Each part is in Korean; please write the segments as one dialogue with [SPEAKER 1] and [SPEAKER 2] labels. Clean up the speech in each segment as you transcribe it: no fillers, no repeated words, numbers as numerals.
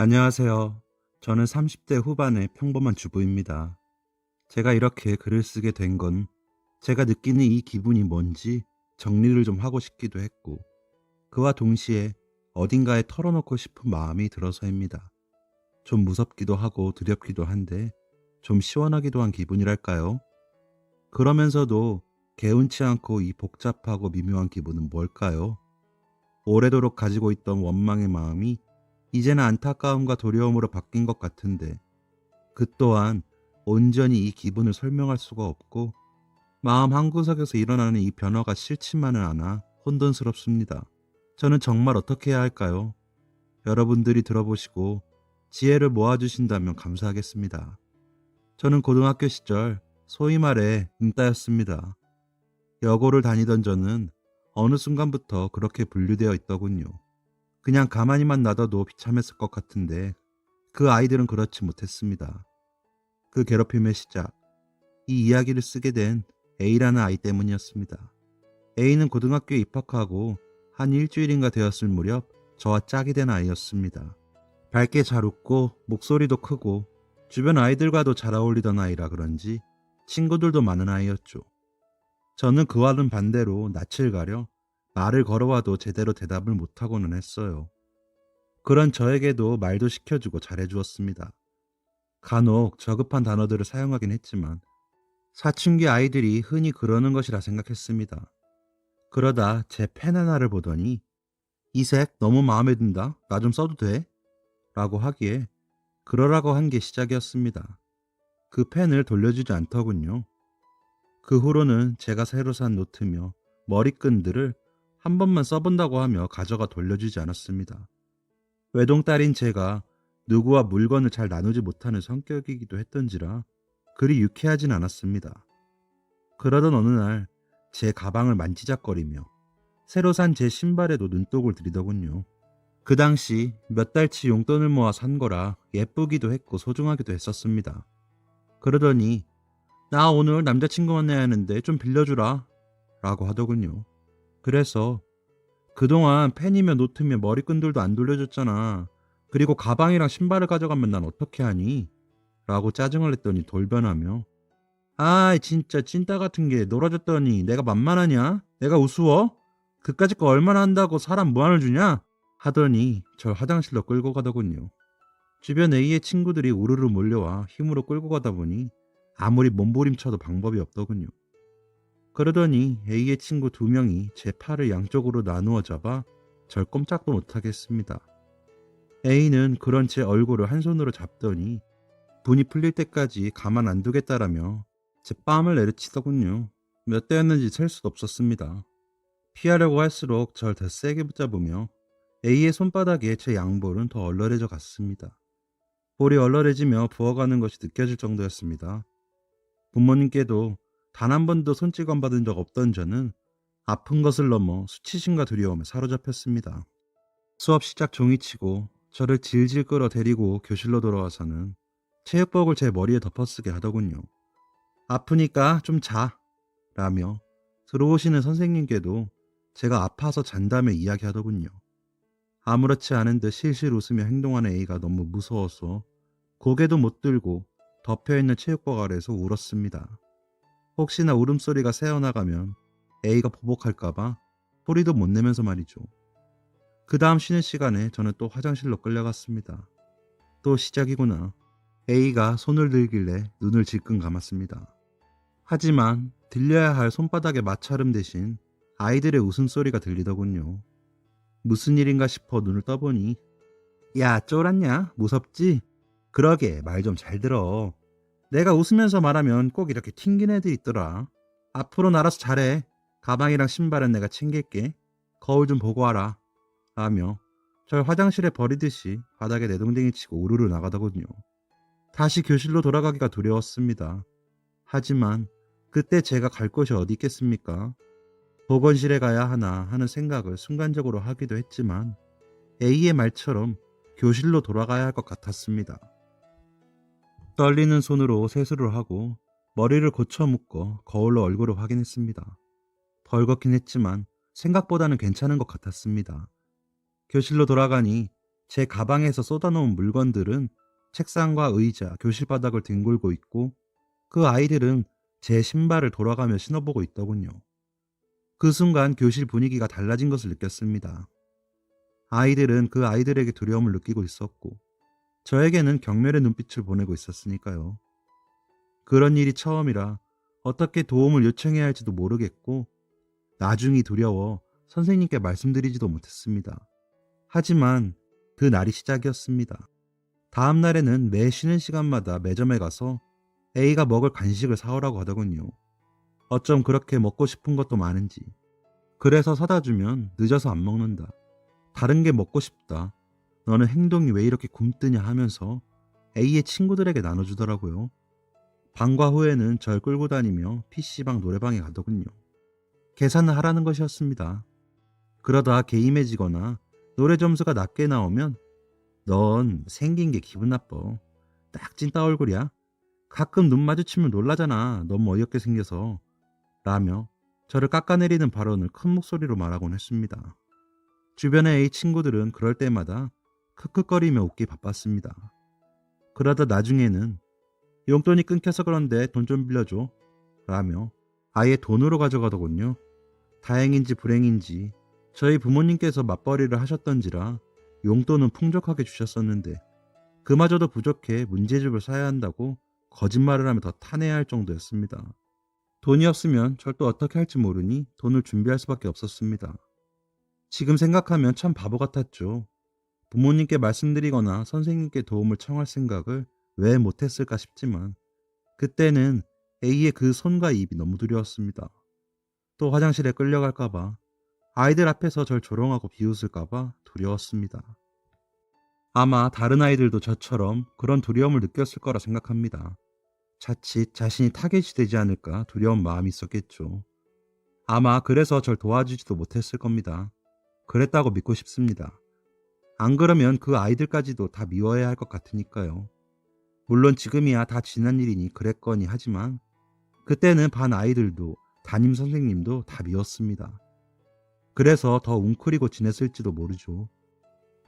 [SPEAKER 1] 안녕하세요. 저는 30대 후반의 평범한 주부입니다. 제가 이렇게 글을 쓰게 된 건 제가 느끼는 이 기분이 뭔지 정리를 좀 하고 싶기도 했고, 그와 동시에 어딘가에 털어놓고 싶은 마음이 들어서입니다. 좀 무섭기도 하고 두렵기도 한데 좀 시원하기도 한 기분이랄까요? 그러면서도 개운치 않고 이 복잡하고 미묘한 기분은 뭘까요? 오래도록 가지고 있던 원망의 마음이 이제는 안타까움과 두려움으로 바뀐 것 같은데, 그 또한 온전히 이 기분을 설명할 수가 없고, 마음 한구석에서 일어나는 이 변화가 싫지만은 않아 혼돈스럽습니다. 저는 정말 어떻게 해야 할까요? 여러분들이 들어보시고 지혜를 모아주신다면 감사하겠습니다. 저는 고등학교 시절 소위 말해 응따였습니다. 여고를 다니던 저는 어느 순간부터 그렇게 분류되어 있더군요. 그냥 가만히만 놔둬도 비참했을 것 같은데 그 아이들은 그렇지 못했습니다. 그 괴롭힘의 시작, 이 이야기를 쓰게 된 A라는 아이 때문이었습니다. A는 고등학교에 입학하고 한 일주일인가 되었을 무렵 저와 짝이 된 아이였습니다. 밝게 잘 웃고 목소리도 크고 주변 아이들과도 잘 어울리던 아이라 그런지 친구들도 많은 아이였죠. 저는 그와는 반대로 낯을 가려 말을 걸어와도 제대로 대답을 못하고는 했어요. 그런 저에게도 말도 시켜주고 잘해주었습니다. 간혹 저급한 단어들을 사용하긴 했지만 사춘기 아이들이 흔히 그러는 것이라 생각했습니다. 그러다 제 펜 하나를 보더니 "이 색 너무 마음에 든다. 나 좀 써도 돼?" 라고 하기에 그러라고 한 게 시작이었습니다. 그 펜을 돌려주지 않더군요. 그 후로는 제가 새로 산 노트며 머리끈들을 한 번만 써본다고 하며 가져가 돌려주지 않았습니다. 외동딸인 제가 누구와 물건을 잘 나누지 못하는 성격이기도 했던지라 그리 유쾌하진 않았습니다. 그러던 어느 날 제 가방을 만지작거리며 새로 산 제 신발에도 눈독을 들이더군요. 그 당시 몇 달치 용돈을 모아 산 거라 예쁘기도 했고 소중하기도 했었습니다. 그러더니 "나 오늘 남자친구 만나야 하는데 좀 빌려주라" 라고 하더군요. 그래서 "그동안 펜이며 노트며 머리끈들도 안 돌려줬잖아. 그리고 가방이랑 신발을 가져가면 난 어떻게 하니?" 라고 짜증을 냈더니 돌변하며 "아이 진짜 찐따 같은 게 놀아줬더니 내가 만만하냐? 내가 우스워? 그까짓 거 얼마나 한다고 사람 무안을 주냐?" 하더니 절 화장실로 끌고 가더군요. 주변 A의 친구들이 우르르 몰려와 힘으로 끌고 가다 보니 아무리 몸부림쳐도 방법이 없더군요. 그러더니 A의 친구 두 명이 제 팔을 양쪽으로 나누어 잡아 절 꼼짝도 못하게 했습니다. A는 그런 제 얼굴을 한 손으로 잡더니 분이 풀릴 때까지 가만 안 두겠다라며 제 뺨을 내리치더군요. 몇 대였는지 셀 수도 없었습니다. 피하려고 할수록 절 더 세게 붙잡으며 A의 손바닥에 제 양볼은 더 얼얼해져 갔습니다. 볼이 얼얼해지며 부어가는 것이 느껴질 정도였습니다. 부모님께도 단 한 번도 손찌검 받은 적 없던 저는 아픈 것을 넘어 수치심과 두려움에 사로잡혔습니다. 수업 시작 종이치고 저를 질질 끌어 데리고 교실로 돌아와서는 체육복을 제 머리에 덮어쓰게 하더군요. "아프니까 좀 자" 라며 들어오시는 선생님께도 제가 아파서 잔다며 이야기하더군요. 아무렇지 않은 듯 실실 웃으며 행동하는 A가 너무 무서워서 고개도 못 들고 덮여있는 체육복 아래에서 울었습니다. 혹시나 울음소리가 새어나가면 A가 보복할까봐 소리도 못 내면서 말이죠. 그 다음 쉬는 시간에 저는 또 화장실로 끌려갔습니다. 또 시작이구나. A가 손을 들길래 눈을 질끈 감았습니다. 하지만 들려야 할 손바닥의 마찰음 대신 아이들의 웃음소리가 들리더군요. 무슨 일인가 싶어 눈을 떠보니 "야, 쫄았냐? 무섭지? 그러게 말 좀 잘 들어. 내가 웃으면서 말하면 꼭 이렇게 튕긴 애들이 있더라. 앞으로는 알아서 잘해. 가방이랑 신발은 내가 챙길게. 거울 좀 보고 와라." 라며 절 화장실에 버리듯이 바닥에 내동댕이 치고 우르르 나가더군요. 다시 교실로 돌아가기가 두려웠습니다. 하지만 그때 제가 갈 곳이 어디 있겠습니까? 보건실에 가야 하나 하는 생각을 순간적으로 하기도 했지만 A의 말처럼 교실로 돌아가야 할 것 같았습니다. 떨리는 손으로 세수를 하고 머리를 고쳐 묶어 거울로 얼굴을 확인했습니다. 벌겋긴 했지만 생각보다는 괜찮은 것 같았습니다. 교실로 돌아가니 제 가방에서 쏟아놓은 물건들은 책상과 의자, 교실 바닥을 뒹굴고 있고 그 아이들은 제 신발을 돌아가며 신어보고 있더군요. 그 순간 교실 분위기가 달라진 것을 느꼈습니다. 아이들은 그 아이들에게 두려움을 느끼고 있었고 저에게는 경멸의 눈빛을 보내고 있었으니까요. 그런 일이 처음이라 어떻게 도움을 요청해야 할지도 모르겠고 나중이 두려워 선생님께 말씀드리지도 못했습니다. 하지만 그 날이 시작이었습니다. 다음 날에는 매 쉬는 시간마다 매점에 가서 A가 먹을 간식을 사오라고 하더군요. 어쩜 그렇게 먹고 싶은 것도 많은지. 그래서 사다 주면 늦어서 안 먹는다. 다른 게 먹고 싶다. 너는 행동이 왜 이렇게 굼뜨냐 하면서 A의 친구들에게 나눠주더라고요. 방과 후에는 절 끌고 다니며 PC방 노래방에 가더군요. 계산을 하라는 것이었습니다. 그러다 게임해지거나 노래 점수가 낮게 나오면 넌 생긴 게 기분 나빠. 딱 찐따 얼굴이야. 가끔 눈 마주치면 놀라잖아. 너무 어이없게 생겨서. 라며 저를 깎아내리는 발언을 큰 목소리로 말하곤 했습니다. 주변의 A 친구들은 그럴 때마다 크크거리며 웃기 바빴습니다. 그러다 나중에는 용돈이 끊겨서 그런데 돈 좀 빌려줘. 라며 아예 돈으로 가져가더군요. 다행인지 불행인지 저희 부모님께서 맞벌이를 하셨던지라 용돈은 풍족하게 주셨었는데 그마저도 부족해 문제집을 사야 한다고 거짓말을 하며 더 탄해야 할 정도였습니다. 돈이 없으면 절 또 어떻게 할지 모르니 돈을 준비할 수밖에 없었습니다. 지금 생각하면 참 바보 같았죠. 부모님께 말씀드리거나 선생님께 도움을 청할 생각을 왜 못했을까 싶지만 그때는 A의 그 손과 입이 너무 두려웠습니다. 또 화장실에 끌려갈까봐 아이들 앞에서 절 조롱하고 비웃을까봐 두려웠습니다. 아마 다른 아이들도 저처럼 그런 두려움을 느꼈을 거라 생각합니다. 자칫 자신이 타겟이 되지 않을까 두려운 마음이 있었겠죠. 아마 그래서 절 도와주지도 못했을 겁니다. 그랬다고 믿고 싶습니다. 안 그러면 그 아이들까지도 다 미워해야 할 것 같으니까요. 물론 지금이야 다 지난 일이니 그랬거니 하지만 그때는 반 아이들도 담임 선생님도 다 미웠습니다. 그래서 더 웅크리고 지냈을지도 모르죠.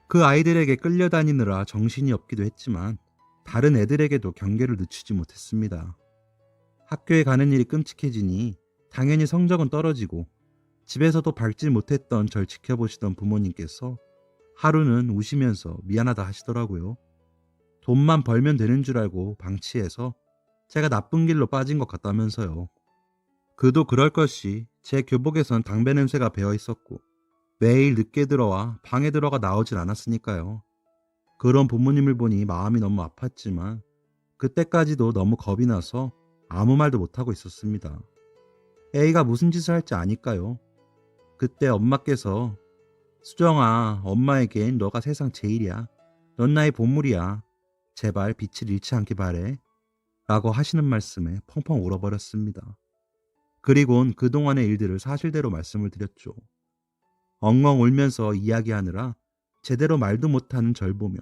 [SPEAKER 1] 그 아이들에게 끌려다니느라 정신이 없기도 했지만 다른 애들에게도 경계를 늦추지 못했습니다. 학교에 가는 일이 끔찍해지니 당연히 성적은 떨어지고 집에서도 밟지 못했던 절 지켜보시던 부모님께서 하루는 우시면서 미안하다 하시더라고요. 돈만 벌면 되는 줄 알고 방치해서 제가 나쁜 길로 빠진 것 같다면서요. 그도 그럴 것이 제 교복에선 담배 냄새가 배어 있었고 매일 늦게 들어와 방에 들어가 나오질 않았으니까요. 그런 부모님을 보니 마음이 너무 아팠지만 그때까지도 너무 겁이 나서 아무 말도 못하고 있었습니다. A가 무슨 짓을 할지 아니까요. 그때 엄마께서 수정아, 엄마에겐 너가 세상 제일이야. 넌 나의 보물이야. 제발 빛을 잃지 않게 바래. 라고 하시는 말씀에 펑펑 울어버렸습니다. 그리곤 그동안의 일들을 사실대로 말씀을 드렸죠. 엉엉 울면서 이야기하느라 제대로 말도 못하는 절 보며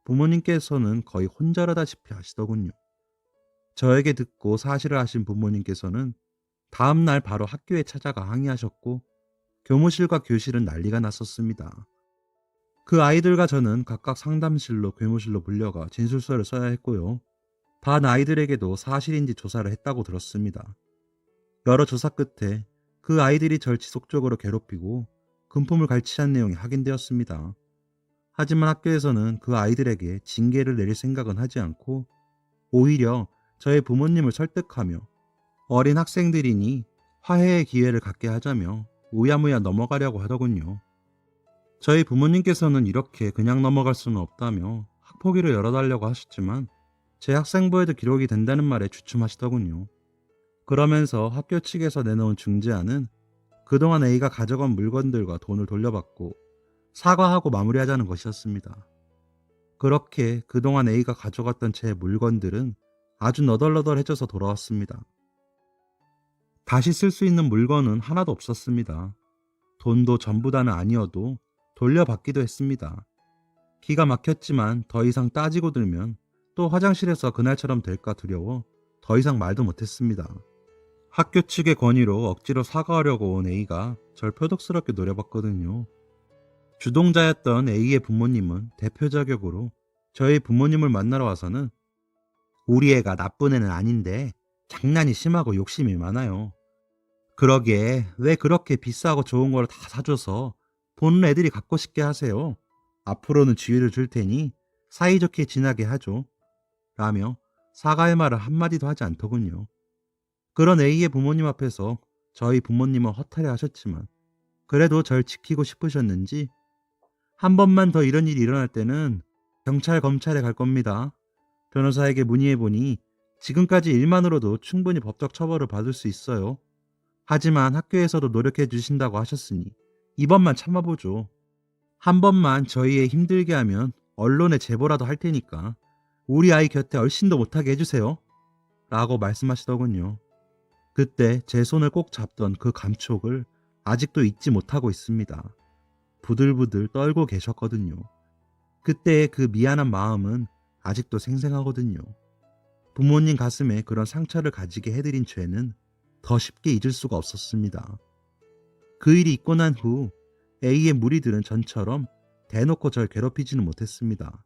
[SPEAKER 1] 부모님께서는 거의 혼절하다시피 하시더군요. 저에게 듣고 사실을 아신 부모님께서는 다음 날 바로 학교에 찾아가 항의하셨고 교무실과 교실은 난리가 났었습니다. 그 아이들과 저는 각각 상담실로 교무실로 불려가 진술서를 써야 했고요. 반 아이들에게도 사실인지 조사를 했다고 들었습니다. 여러 조사 끝에 그 아이들이 절 지속적으로 괴롭히고 금품을 갈취한 내용이 확인되었습니다. 하지만 학교에서는 그 아이들에게 징계를 내릴 생각은 하지 않고 오히려 저의 부모님을 설득하며 어린 학생들이니 화해의 기회를 갖게 하자며 우야무야 넘어가려고 하더군요. 저희 부모님께서는 이렇게 그냥 넘어갈 수는 없다며 학폭위를 열어달라고 하셨지만 제 학생부에도 기록이 된다는 말에 주춤하시더군요. 그러면서 학교 측에서 내놓은 중재안은 그동안 A가 가져간 물건들과 돈을 돌려받고 사과하고 마무리하자는 것이었습니다. 그렇게 그동안 A가 가져갔던 제 물건들은 아주 너덜너덜해져서 돌아왔습니다. 다시 쓸 수 있는 물건은 하나도 없었습니다. 돈도 전부 다는 아니어도 돌려받기도 했습니다. 기가 막혔지만 더 이상 따지고 들면 또 화장실에서 그날처럼 될까 두려워 더 이상 말도 못했습니다. 학교 측의 권유로 억지로 사과하려고 온 A가 절 표독스럽게 노려봤거든요. 주동자였던 A의 부모님은 대표 자격으로 저희 부모님을 만나러 와서는 우리 애가 나쁜 애는 아닌데 장난이 심하고 욕심이 많아요. 그러기에 왜 그렇게 비싸고 좋은 걸 다 사줘서 보는 애들이 갖고 싶게 하세요. 앞으로는 지위를 줄 테니 사이좋게 지나게 하죠. 라며 사과의 말을 한마디도 하지 않더군요. 그런 A의 부모님 앞에서 저희 부모님은 허탈해 하셨지만 그래도 절 지키고 싶으셨는지 한 번만 더 이런 일이 일어날 때는 경찰, 검찰에 갈 겁니다. 변호사에게 문의해보니 지금까지 일만으로도 충분히 법적 처벌을 받을 수 있어요. 하지만 학교에서도 노력해 주신다고 하셨으니 이번만 참아보죠. 한 번만 저희 애 힘들게 하면 언론에 제보라도 할 테니까 우리 아이 곁에 얼씬도 못하게 해주세요. 라고 말씀하시더군요. 그때 제 손을 꼭 잡던 그 감촉을 아직도 잊지 못하고 있습니다. 부들부들 떨고 계셨거든요. 그때의 그 미안한 마음은 아직도 생생하거든요. 부모님 가슴에 그런 상처를 가지게 해드린 죄는 더 쉽게 잊을 수가 없었습니다. 그 일이 있고 난 후 A의 무리들은 전처럼 대놓고 절 괴롭히지는 못했습니다.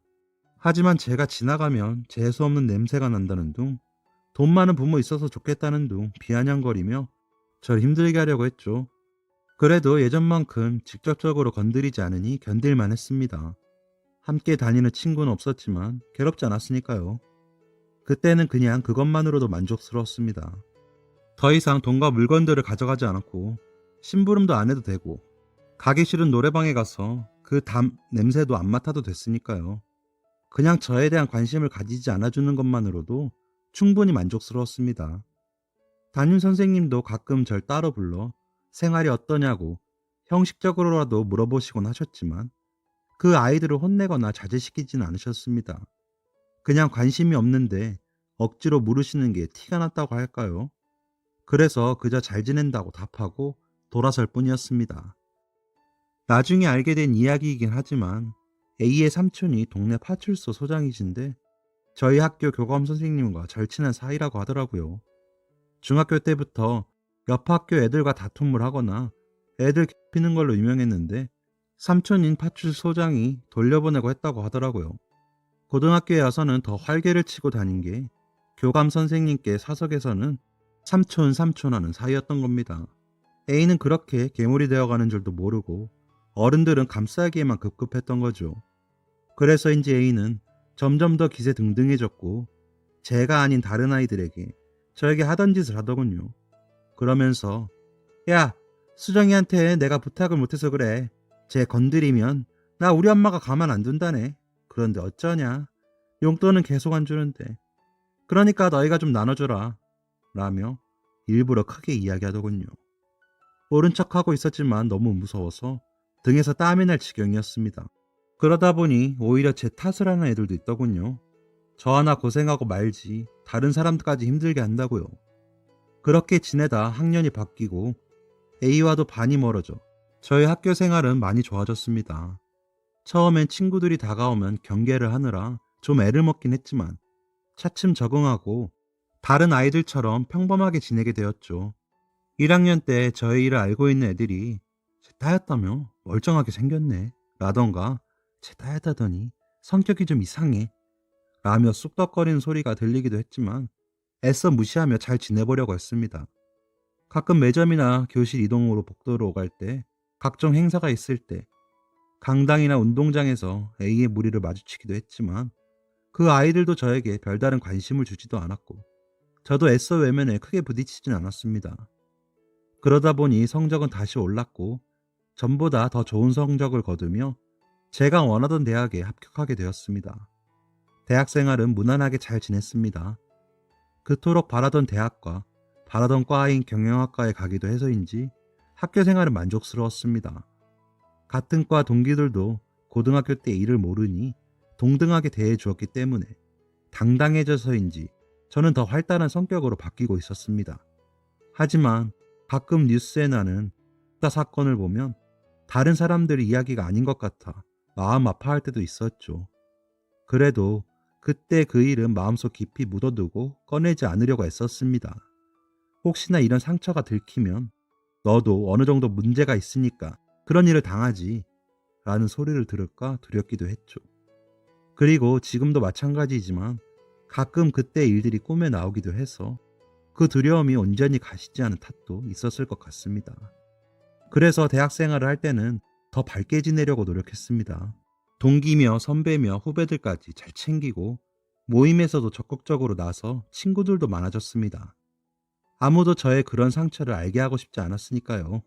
[SPEAKER 1] 하지만 제가 지나가면 재수없는 냄새가 난다는 둥, 돈 많은 부모 있어서 좋겠다는 둥 비아냥거리며 절 힘들게 하려고 했죠. 그래도 예전만큼 직접적으로 건드리지 않으니 견딜만 했습니다. 함께 다니는 친구는 없었지만 괴롭지 않았으니까요. 그때는 그냥 그것만으로도 만족스러웠습니다. 더 이상 돈과 물건들을 가져가지 않았고 심부름도 안 해도 되고 가기 싫은 노래방에 가서 그 담 냄새도 안 맡아도 됐으니까요. 그냥 저에 대한 관심을 가지지 않아주는 것만으로도 충분히 만족스러웠습니다. 담임 선생님도 가끔 절 따로 불러 생활이 어떠냐고 형식적으로라도 물어보시곤 하셨지만 그 아이들을 혼내거나 자제시키지는 않으셨습니다. 그냥 관심이 없는데 억지로 물으시는 게 티가 났다고 할까요? 그래서 그저 잘 지낸다고 답하고 돌아설 뿐이었습니다. 나중에 알게 된 이야기이긴 하지만 A의 삼촌이 동네 파출소 소장이신데 저희 학교 교감 선생님과 절친한 사이라고 하더라고요. 중학교 때부터 옆 학교 애들과 다툼을 하거나 애들 괴롭히는 걸로 유명했는데 삼촌인 파출소장이 돌려보내고 했다고 하더라고요. 고등학교에 와서는 더 활개를 치고 다닌 게 교감 선생님께 사석에서는 삼촌 하는 사이였던 겁니다. A는 그렇게 괴물이 되어가는 줄도 모르고 어른들은 감싸기에만 급급했던 거죠. 그래서인지 A는 점점 더 기세 등등해졌고 제가 아닌 다른 아이들에게 저에게 하던 짓을 하더군요. 그러면서 야, 수정이한테 내가 부탁을 못해서 그래. 쟤 건드리면 나 우리 엄마가 가만 안 둔다네. 그런데 어쩌냐. 용돈은 계속 안 주는데. 그러니까 너희가 좀 나눠줘라. 라며 일부러 크게 이야기하더군요. 모른 척하고 있었지만 너무 무서워서 등에서 땀이 날 지경이었습니다. 그러다 보니 오히려 제 탓을 하는 애들도 있더군요. 저 하나 고생하고 말지 다른 사람들까지 힘들게 한다고요. 그렇게 지내다 학년이 바뀌고 A와도 반이 멀어져 저희 학교 생활은 많이 좋아졌습니다. 처음엔 친구들이 다가오면 경계를 하느라 좀 애를 먹긴 했지만 차츰 적응하고 다른 아이들처럼 평범하게 지내게 되었죠. 1학년 때 저희 일을 알고 있는 애들이 쟤 따였다며 멀쩡하게 생겼네 라던가 쟤 따였다더니 성격이 좀 이상해 라며 쑥덕거리는 소리가 들리기도 했지만 애써 무시하며 잘 지내보려고 했습니다. 가끔 매점이나 교실 이동으로 복도로 오갈 때 각종 행사가 있을 때 강당이나 운동장에서 A의 무리를 마주치기도 했지만 그 아이들도 저에게 별다른 관심을 주지도 않았고 저도 애써 외면에 크게 부딪히진 않았습니다. 그러다 보니 성적은 다시 올랐고 전보다 더 좋은 성적을 거두며 제가 원하던 대학에 합격하게 되었습니다. 대학 생활은 무난하게 잘 지냈습니다. 그토록 바라던 대학과 바라던 과인 경영학과에 가기도 해서인지 학교 생활은 만족스러웠습니다. 같은 과 동기들도 고등학교 때 일을 모르니 동등하게 대해 주었기 때문에 당당해져서인지 저는 더 활달한 성격으로 바뀌고 있었습니다. 하지만 가끔 뉴스에 나는 흑사 사건을 보면 다른 사람들의 이야기가 아닌 것 같아 마음 아파할 때도 있었죠. 그래도 그때 그 일은 마음속 깊이 묻어두고 꺼내지 않으려고 애썼습니다. 혹시나 이런 상처가 들키면 너도 어느 정도 문제가 있으니까 그런 일을 당하지 라는 소리를 들을까 두렵기도 했죠. 그리고 지금도 마찬가지지만 가끔 그때 일들이 꿈에 나오기도 해서 그 두려움이 온전히 가시지 않은 탓도 있었을 것 같습니다. 그래서 대학 생활을 할 때는 더 밝게 지내려고 노력했습니다. 동기며 선배며 후배들까지 잘 챙기고 모임에서도 적극적으로 나서 친구들도 많아졌습니다. 아무도 저의 그런 상처를 알게 하고 싶지 않았으니까요.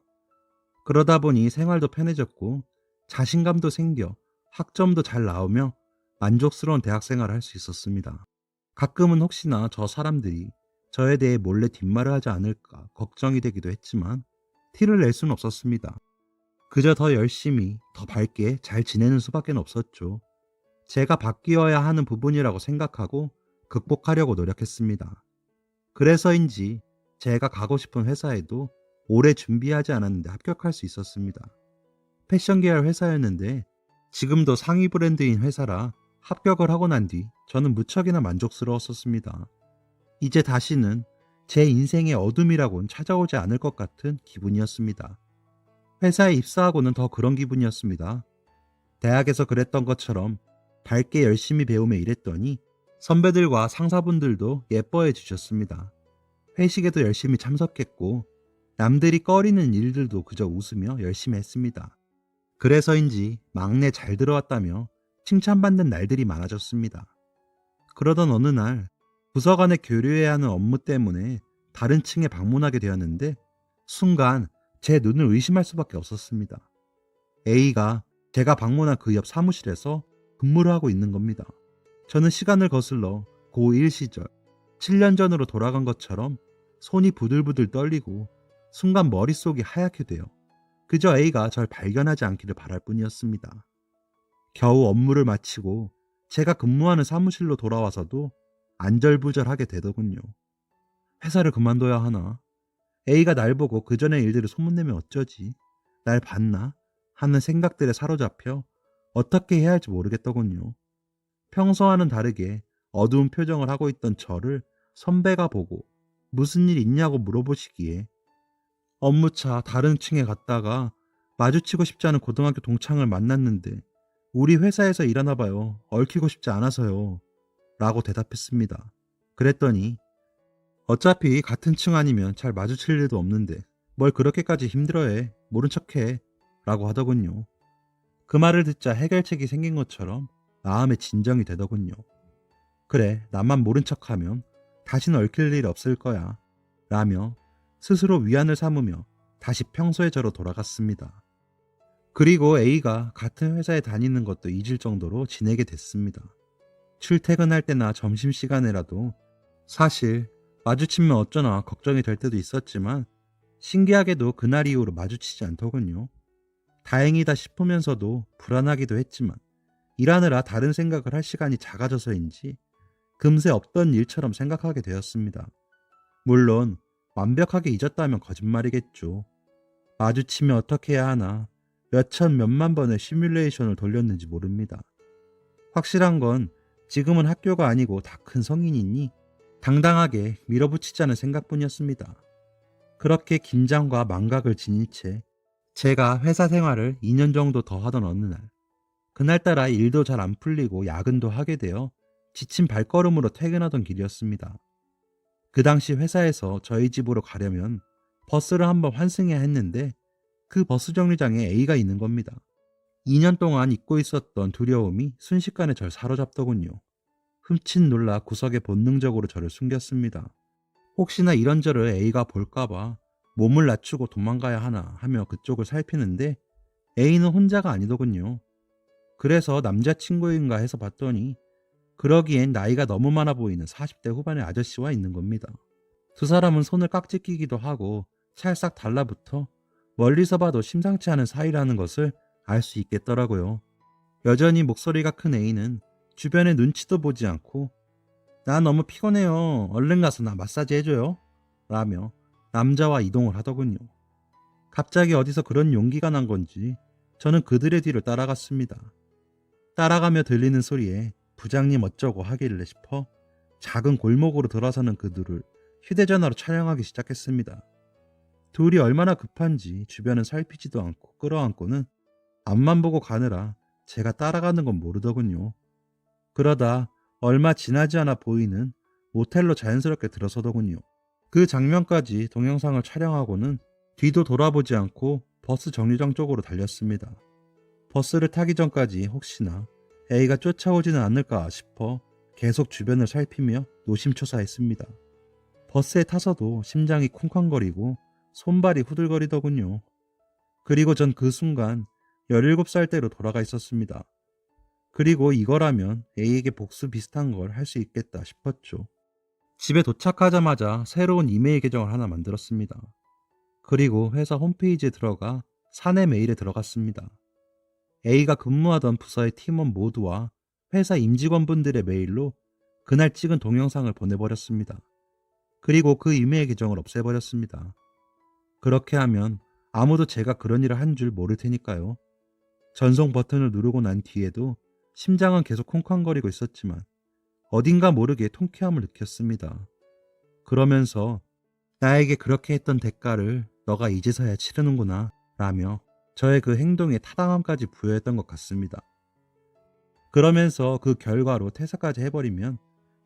[SPEAKER 1] 그러다 보니 생활도 편해졌고 자신감도 생겨 학점도 잘 나오며 만족스러운 대학 생활을 할 수 있었습니다. 가끔은 혹시나 저 사람들이 저에 대해 몰래 뒷말을 하지 않을까 걱정이 되기도 했지만 티를 낼 수는 없었습니다. 그저 더 열심히, 더 밝게 잘 지내는 수밖에 없었죠. 제가 바뀌어야 하는 부분이라고 생각하고 극복하려고 노력했습니다. 그래서인지 제가 가고 싶은 회사에도 오래 준비하지 않았는데 합격할 수 있었습니다. 패션 계열 회사였는데 지금도 상위 브랜드인 회사라 합격을 하고 난 뒤 저는 무척이나 만족스러웠었습니다. 이제 다시는 제 인생의 어둠이라고는 찾아오지 않을 것 같은 기분이었습니다. 회사에 입사하고는 더 그런 기분이었습니다. 대학에서 그랬던 것처럼 밝게 열심히 배우며 일했더니 선배들과 상사분들도 예뻐해 주셨습니다. 회식에도 열심히 참석했고 남들이 꺼리는 일들도 그저 웃으며 열심히 했습니다. 그래서인지 막내 잘 들어왔다며 칭찬받는 날들이 많아졌습니다. 그러던 어느 날 부서 간에 교류해야 하는 업무 때문에 다른 층에 방문하게 되었는데 순간 제 눈을 의심할 수밖에 없었습니다. A가 제가 방문한 그 옆 사무실에서 근무를 하고 있는 겁니다. 저는 시간을 거슬러 고1 시절 7년 전으로 돌아간 것처럼 손이 부들부들 떨리고 순간 머릿속이 하얗게 돼요. 그저 A가 절 발견하지 않기를 바랄 뿐이었습니다. 겨우 업무를 마치고 제가 근무하는 사무실로 돌아와서도 안절부절하게 되더군요. 회사를 그만둬야 하나? A가 날 보고 그 전의 일들을 소문내면 어쩌지? 날 봤나? 하는 생각들에 사로잡혀 어떻게 해야 할지 모르겠더군요. 평소와는 다르게 어두운 표정을 하고 있던 저를 선배가 보고 무슨 일 있냐고 물어보시기에 업무차 다른 층에 갔다가 마주치고 싶지 않은 고등학교 동창을 만났는데 우리 회사에서 일하나 봐요. 얽히고 싶지 않아서요. 라고 대답했습니다. 그랬더니 어차피 같은 층 아니면 잘 마주칠 일도 없는데 뭘 그렇게까지 힘들어해. 모른 척해. 라고 하더군요. 그 말을 듣자 해결책이 생긴 것처럼 마음에 진정이 되더군요. 그래, 나만 모른 척하면 다시는 얽힐 일 없을 거야. 라며 스스로 위안을 삼으며 다시 평소의 저로 돌아갔습니다. 그리고 A가 같은 회사에 다니는 것도 잊을 정도로 지내게 됐습니다. 출퇴근할 때나 점심시간에라도 사실 마주치면 어쩌나 걱정이 될 때도 있었지만 신기하게도 그날 이후로 마주치지 않더군요. 다행이다 싶으면서도 불안하기도 했지만 일하느라 다른 생각을 할 시간이 작아져서인지 금세 없던 일처럼 생각하게 되었습니다. 물론 완벽하게 잊었다면 거짓말이겠죠. 마주치면 어떻게 해야 하나 몇천 몇만 번의 시뮬레이션을 돌렸는지 모릅니다. 확실한 건 지금은 학교가 아니고 다 큰 성인이니 당당하게 밀어붙이자는 생각뿐이었습니다. 그렇게 긴장과 망각을 지닌 채 제가 회사 생활을 2년 정도 더 하던 어느 날 그날따라 일도 잘 안 풀리고 야근도 하게 되어 지친 발걸음으로 퇴근하던 길이었습니다. 그 당시 회사에서 저희 집으로 가려면 버스를 한번 환승해야 했는데 그 버스 정류장에 A가 있는 겁니다. 2년 동안 잊고 있었던 두려움이 순식간에 절 사로잡더군요. 흠칫 놀라 구석에 본능적으로 저를 숨겼습니다. 혹시나 이런저를 A가 볼까봐 몸을 낮추고 도망가야 하나 하며 그쪽을 살피는데 A는 혼자가 아니더군요. 그래서 남자친구인가 해서 봤더니 그러기엔 나이가 너무 많아 보이는 40대 후반의 아저씨와 있는 겁니다. 두 사람은 손을 깍지 끼기도 하고 찰싹 달라붙어 멀리서 봐도 심상치 않은 사이라는 것을 알 수 있겠더라고요. 여전히 목소리가 큰 A는 주변에 눈치도 보지 않고 나 너무 피곤해요. 얼른 가서 나 마사지 해줘요. 라며 남자와 이동을 하더군요. 갑자기 어디서 그런 용기가 난 건지 저는 그들의 뒤를 따라갔습니다. 따라가며 들리는 소리에 부장님 어쩌고 하길래 싶어 작은 골목으로 들어서는 그들을 휴대전화로 촬영하기 시작했습니다. 둘이 얼마나 급한지 주변은 살피지도 않고 끌어안고는 앞만 보고 가느라 제가 따라가는 건 모르더군요. 그러다 얼마 지나지 않아 보이는 모텔로 자연스럽게 들어서더군요. 그 장면까지 동영상을 촬영하고는 뒤도 돌아보지 않고 버스 정류장 쪽으로 달렸습니다. 버스를 타기 전까지 혹시나 A가 쫓아오지는 않을까 싶어 계속 주변을 살피며 노심초사했습니다. 버스에 타서도 심장이 쿵쾅거리고 손발이 후들거리더군요. 그리고 전 그 순간 17살 때로 돌아가 있었습니다. 그리고 이거라면 A에게 복수 비슷한 걸 할 수 있겠다 싶었죠. 집에 도착하자마자 새로운 이메일 계정을 하나 만들었습니다. 그리고 회사 홈페이지에 들어가 사내 메일에 들어갔습니다. A가 근무하던 부서의 팀원 모두와 회사 임직원분들의 메일로 그날 찍은 동영상을 보내버렸습니다. 그리고 그 이메일 계정을 없애버렸습니다. 그렇게 하면 아무도 제가 그런 일을 한 줄 모를 테니까요. 전송 버튼을 누르고 난 뒤에도 심장은 계속 쿵쾅거리고 있었지만 어딘가 모르게 통쾌함을 느꼈습니다. 그러면서 나에게 그렇게 했던 대가를 너가 이제서야 치르는구나 라며 저의 그 행동에 타당함까지 부여했던 것 같습니다. 그러면서 그 결과로 퇴사까지 해버리면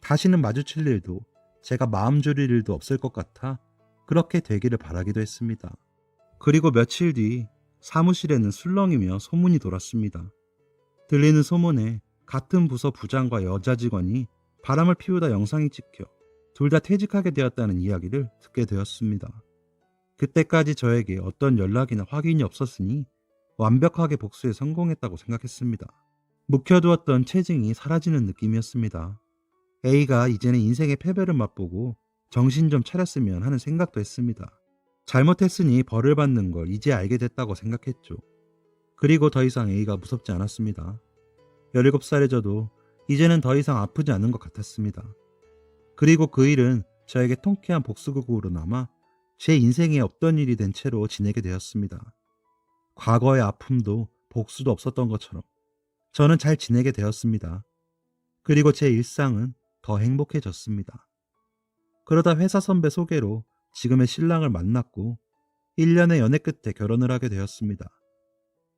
[SPEAKER 1] 다시는 마주칠 일도 제가 마음 졸일 일도 없을 것 같아 그렇게 되기를 바라기도 했습니다. 그리고 며칠 뒤 사무실에는 술렁이며 소문이 돌았습니다. 들리는 소문에 같은 부서 부장과 여자 직원이 바람을 피우다 영상이 찍혀 둘 다 퇴직하게 되었다는 이야기를 듣게 되었습니다. 그때까지 저에게 어떤 연락이나 확인이 없었으니 완벽하게 복수에 성공했다고 생각했습니다. 묵혀두었던 체증이 사라지는 느낌이었습니다. A가 이제는 인생의 패배를 맛보고 정신 좀 차렸으면 하는 생각도 했습니다. 잘못했으니 벌을 받는 걸 이제 알게 됐다고 생각했죠. 그리고 더 이상 A가 무섭지 않았습니다. 17살의 저도 이제는 더 이상 아프지 않은 것 같았습니다. 그리고 그 일은 저에게 통쾌한 복수극으로 남아 제 인생에 없던 일이 된 채로 지내게 되었습니다. 과거의 아픔도 복수도 없었던 것처럼 저는 잘 지내게 되었습니다. 그리고 제 일상은 더 행복해졌습니다. 그러다 회사 선배 소개로 지금의 신랑을 만났고 1년의 연애 끝에 결혼을 하게 되었습니다.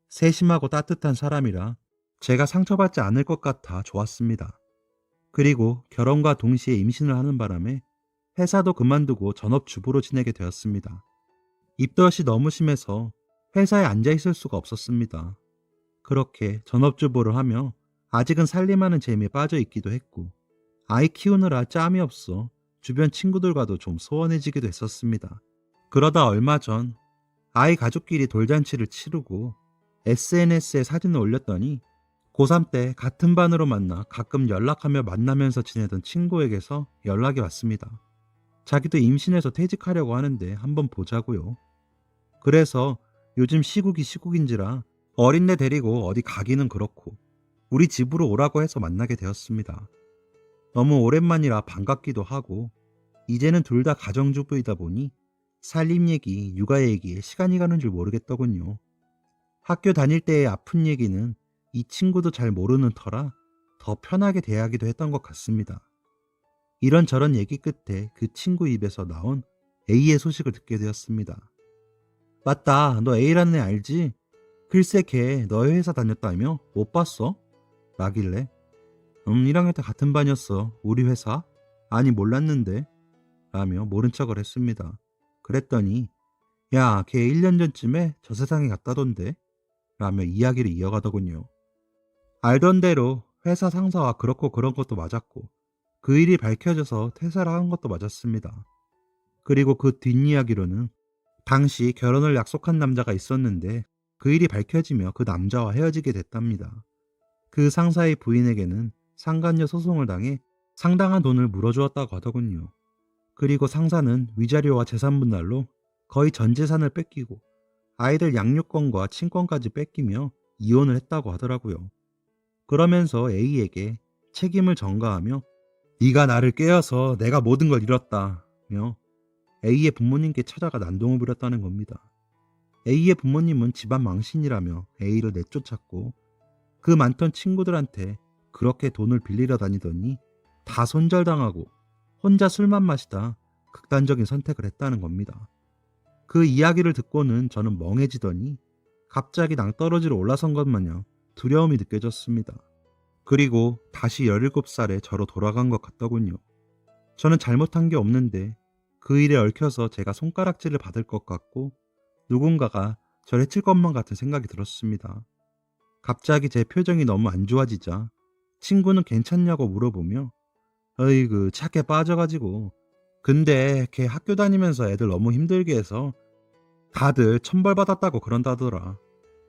[SPEAKER 1] 세심하고 따뜻한 사람이라 제가 상처받지 않을 것 같아 좋았습니다. 그리고 결혼과 동시에 임신을 하는 바람에 회사도 그만두고 전업주부로 지내게 되었습니다. 입덧이 너무 심해서 회사에 앉아 있을 수가 없었습니다. 그렇게 전업주부를 하며 아직은 살림하는 재미에 빠져 있기도 했고 아이 키우느라 짬이 없어 주변 친구들과도 좀 소원해지기도 했었습니다. 그러다 얼마 전 아이 가족끼리 돌잔치를 치르고 SNS에 사진을 올렸더니 고3 때 같은 반으로 만나 가끔 연락하며 만나면서 지내던 친구에게서 연락이 왔습니다. 자기도 임신해서 퇴직하려고 하는데 한번 보자고요. 그래서 요즘 시국인지라 어린애 데리고 어디 가기는 그렇고 우리 집으로 오라고 해서 만나게 되었습니다. 너무 오랜만이라 반갑기도 하고 이제는 둘 다 가정주부이다 보니 살림 얘기, 육아 얘기에 시간이 가는 줄 모르겠더군요. 학교 다닐 때의 아픈 얘기는 이 친구도 잘 모르는 터라 더 편하게 대하기도 했던 것 같습니다. 이런저런 얘기 끝에 그 친구 입에서 나온 A의 소식을 듣게 되었습니다. 맞다, 너 A라는 애 알지? 글쎄 걔 너희 회사 다녔다며? 못 봤어? 라길래 1학년 때 같은 반이었어. 우리 회사? 아니 몰랐는데 라며 모른 척을 했습니다. 그랬더니 야, 걔 1년 전쯤에 저 세상에 갔다던데 라며 이야기를 이어가더군요. 알던 대로 회사 상사와 그렇고 그런 것도 맞았고 그 일이 밝혀져서 퇴사를 한 것도 맞았습니다. 그리고 그 뒷이야기로는 당시 결혼을 약속한 남자가 있었는데 그 일이 밝혀지며 그 남자와 헤어지게 됐답니다. 그 상사의 부인에게는 상간녀 소송을 당해 상당한 돈을 물어주었다고 하더군요. 그리고 상사는 위자료와 재산 분할로 거의 전 재산을 뺏기고 아이들 양육권과 친권까지 뺏기며 이혼을 했다고 하더라고요. 그러면서 A에게 책임을 전가하며 네가 나를 깨어서 내가 모든 걸 잃었다며 A의 부모님께 찾아가 난동을 부렸다는 겁니다. A의 부모님은 집안 망신이라며 A를 내쫓았고 그 많던 친구들한테 그렇게 돈을 빌리러 다니더니 다 손절당하고 혼자 술만 마시다 극단적인 선택을 했다는 겁니다. 그 이야기를 듣고는 저는 멍해지더니 갑자기 낭떠러지로 올라선 것 마냥 두려움이 느껴졌습니다. 그리고 다시 17살에 저로 돌아간 것 같더군요. 저는 잘못한 게 없는데 그 일에 얽혀서 제가 손가락질을 받을 것 같고 누군가가 저를 해칠 것만 같은 생각이 들었습니다. 갑자기 제 표정이 너무 안 좋아지자 친구는 괜찮냐고 물어보며 어이구 착해 빠져가지고 근데 걔 학교 다니면서 애들 너무 힘들게 해서 다들 천벌받았다고 그런다더라.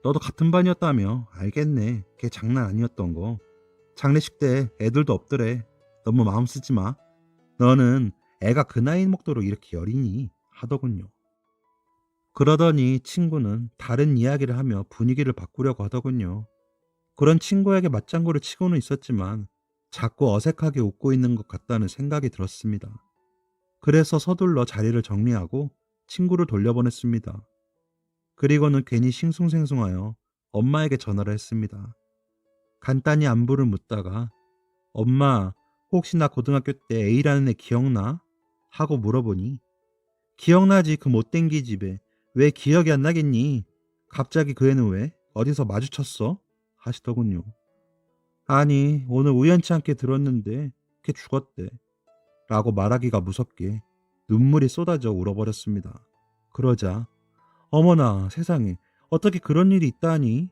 [SPEAKER 1] 너도 같은 반이었다며. 알겠네. 걔 장난 아니었던 거. 장례식 때 애들도 없더래. 너무 마음 쓰지 마. 너는 애가 그 나이 먹도록 이렇게 여리니? 하더군요. 그러더니 친구는 다른 이야기를 하며 분위기를 바꾸려고 하더군요. 그런 친구에게 맞장구를 치고는 있었지만 자꾸 어색하게 웃고 있는 것 같다는 생각이 들었습니다. 그래서 서둘러 자리를 정리하고 친구를 돌려보냈습니다. 그리고는 괜히 싱숭생숭하여 엄마에게 전화를 했습니다. 간단히 안부를 묻다가 엄마 혹시 나 고등학교 때 A라는 애 기억나? 하고 물어보니 기억나지 그 못된 기집애 왜 기억이 안 나겠니? 갑자기 그 애는 왜? 어디서 마주쳤어? 하시더군요. 아니 오늘 우연치 않게 들었는데 걔 죽었대 라고 말하기가 무섭게 눈물이 쏟아져 울어버렸습니다. 그러자 어머나 세상에 어떻게 그런 일이 있다니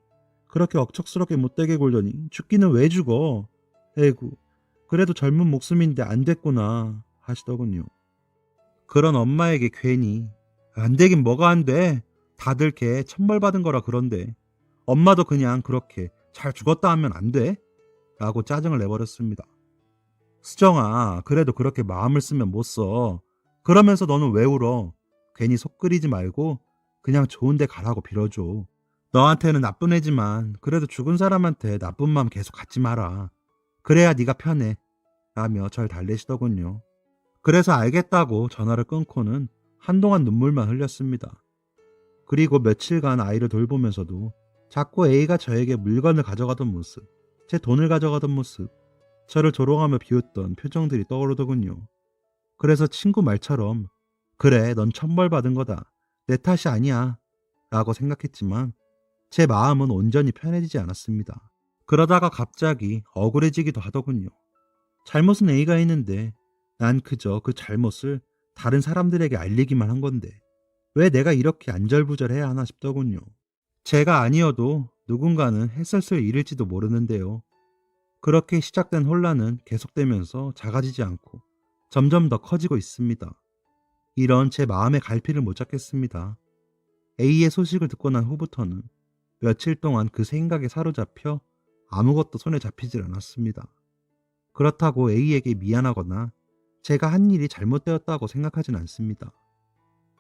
[SPEAKER 1] 그렇게 억척스럽게 못되게 굴더니 죽기는 왜 죽어 에구 그래도 젊은 목숨인데 안 됐구나 하시더군요. 그런 엄마에게 괜히 안 되긴 뭐가 안 돼 다들 걔 천벌받은 거라 그런데 엄마도 그냥 그렇게 잘 죽었다 하면 안 돼? 라고 짜증을 내버렸습니다. 수정아 그래도 그렇게 마음을 쓰면 못 써. 그러면서 너는 왜 울어? 괜히 속 끓이지 말고 그냥 좋은 데 가라고 빌어줘. 너한테는 나쁜 애지만 그래도 죽은 사람한테 나쁜 마음 계속 갖지 마라. 그래야 네가 편해. 라며 절 달래시더군요. 그래서 알겠다고 전화를 끊고는 한동안 눈물만 흘렸습니다. 그리고 며칠간 아이를 돌보면서도 자꾸 A가 저에게 물건을 가져가던 모습, 제 돈을 가져가던 모습, 저를 조롱하며 비웃던 표정들이 떠오르더군요. 그래서 친구 말처럼 그래 넌 천벌받은 거다. 내 탓이 아니야. 라고 생각했지만 제 마음은 온전히 편해지지 않았습니다. 그러다가 갑자기 억울해지기도 하더군요. 잘못은 A가 했는데 난 그저 그 잘못을 다른 사람들에게 알리기만 한 건데 왜 내가 이렇게 안절부절해야 하나 싶더군요. 제가 아니어도 누군가는 했었을 일일지도 모르는데요. 그렇게 시작된 혼란은 계속되면서 작아지지 않고 점점 더 커지고 있습니다. 이런 제 마음의 갈피를 못 잡겠습니다. A의 소식을 듣고 난 후부터는 며칠 동안 그 생각에 사로잡혀 아무것도 손에 잡히질 않았습니다. 그렇다고 A에게 미안하거나 제가 한 일이 잘못되었다고 생각하진 않습니다.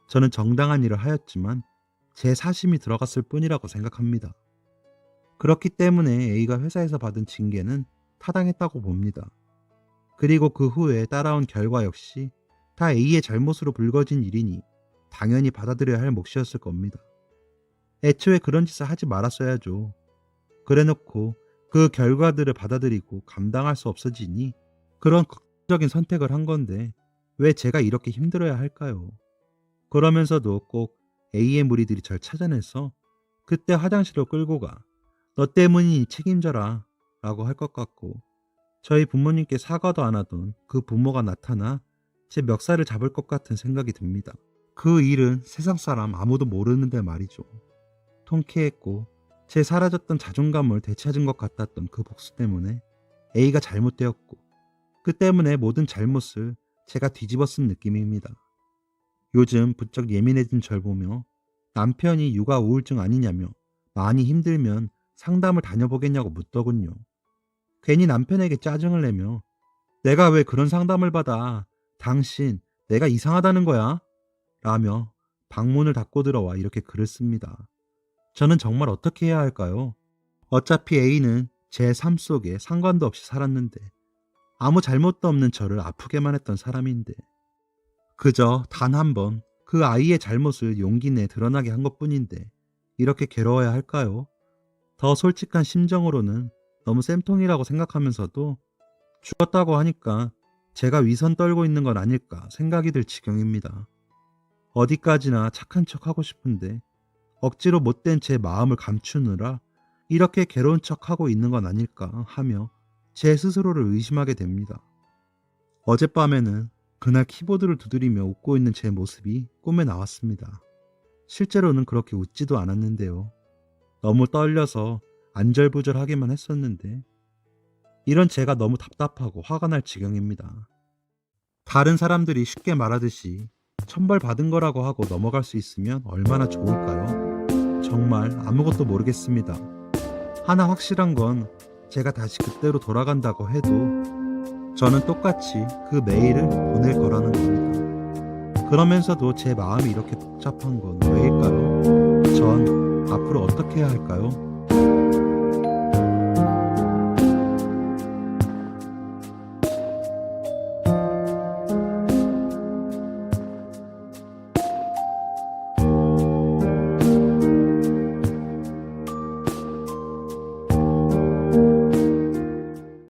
[SPEAKER 1] 저는 정당한 일을 하였지만 제 사심이 들어갔을 뿐이라고 생각합니다. 그렇기 때문에 A가 회사에서 받은 징계는 타당했다고 봅니다. 그리고 그 후에 따라온 결과 역시 다 A의 잘못으로 불거진 일이니 당연히 받아들여야 할 몫이었을 겁니다. 애초에 그런 짓을 하지 말았어야죠. 그래놓고 그 결과들을 받아들이고 감당할 수 없어지니 그런 극단적인 선택을 한 건데 왜 제가 이렇게 힘들어야 할까요? 그러면서도 꼭 A의 무리들이 절 찾아내서 그때 화장실로 끌고 가. 너 때문이니 책임져라 라고 할 것 같고 저희 부모님께 사과도 안 하던 그 부모가 나타나 제 멱살을 잡을 것 같은 생각이 듭니다. 그 일은 세상 사람 아무도 모르는데 말이죠. 통쾌했고 제 사라졌던 자존감을 되찾은 것 같았던 그 복수 때문에 A가 잘못되었고 그 때문에 모든 잘못을 제가 뒤집어 쓴 느낌입니다. 요즘 부쩍 예민해진 절 보며 남편이 육아 우울증 아니냐며 많이 힘들면 상담을 다녀보겠냐고 묻더군요. 괜히 남편에게 짜증을 내며 내가 왜 그런 상담을 받아? 당신 내가 이상하다는 거야? 라며 방문을 닫고 들어와 이렇게 글을 씁니다. 저는 정말 어떻게 해야 할까요? 어차피 A는 제 삶 속에 상관도 없이 살았는데 아무 잘못도 없는 저를 아프게만 했던 사람인데 그저 단 한 번 그 아이의 잘못을 용기 내 드러나게 한 것뿐인데 이렇게 괴로워야 할까요? 더 솔직한 심정으로는 너무 쌤통이라고 생각하면서도 죽었다고 하니까 제가 위선 떨고 있는 건 아닐까 생각이 들 지경입니다. 어디까지나 착한 척 하고 싶은데 억지로 못된 제 마음을 감추느라 이렇게 괴로운 척하고 있는 건 아닐까 하며 제 스스로를 의심하게 됩니다. 어젯밤에는 그날 키보드를 두드리며 웃고 있는 제 모습이 꿈에 나왔습니다. 실제로는 그렇게 웃지도 않았는데요. 너무 떨려서 안절부절하기만 했었는데 이런 제가 너무 답답하고 화가 날 지경입니다. 다른 사람들이 쉽게 말하듯이 천벌 받은 거라고 하고 넘어갈 수 있으면 얼마나 좋을까요? 정말 아무것도 모르겠습니다. 하나 확실한 건 제가 다시 그때로 돌아간다고 해도 저는 똑같이 그 메일을 보낼 거라는 겁니다. 그러면서도 제 마음이 이렇게 복잡한 건 왜일까요? 전 앞으로 어떻게 해야 할까요?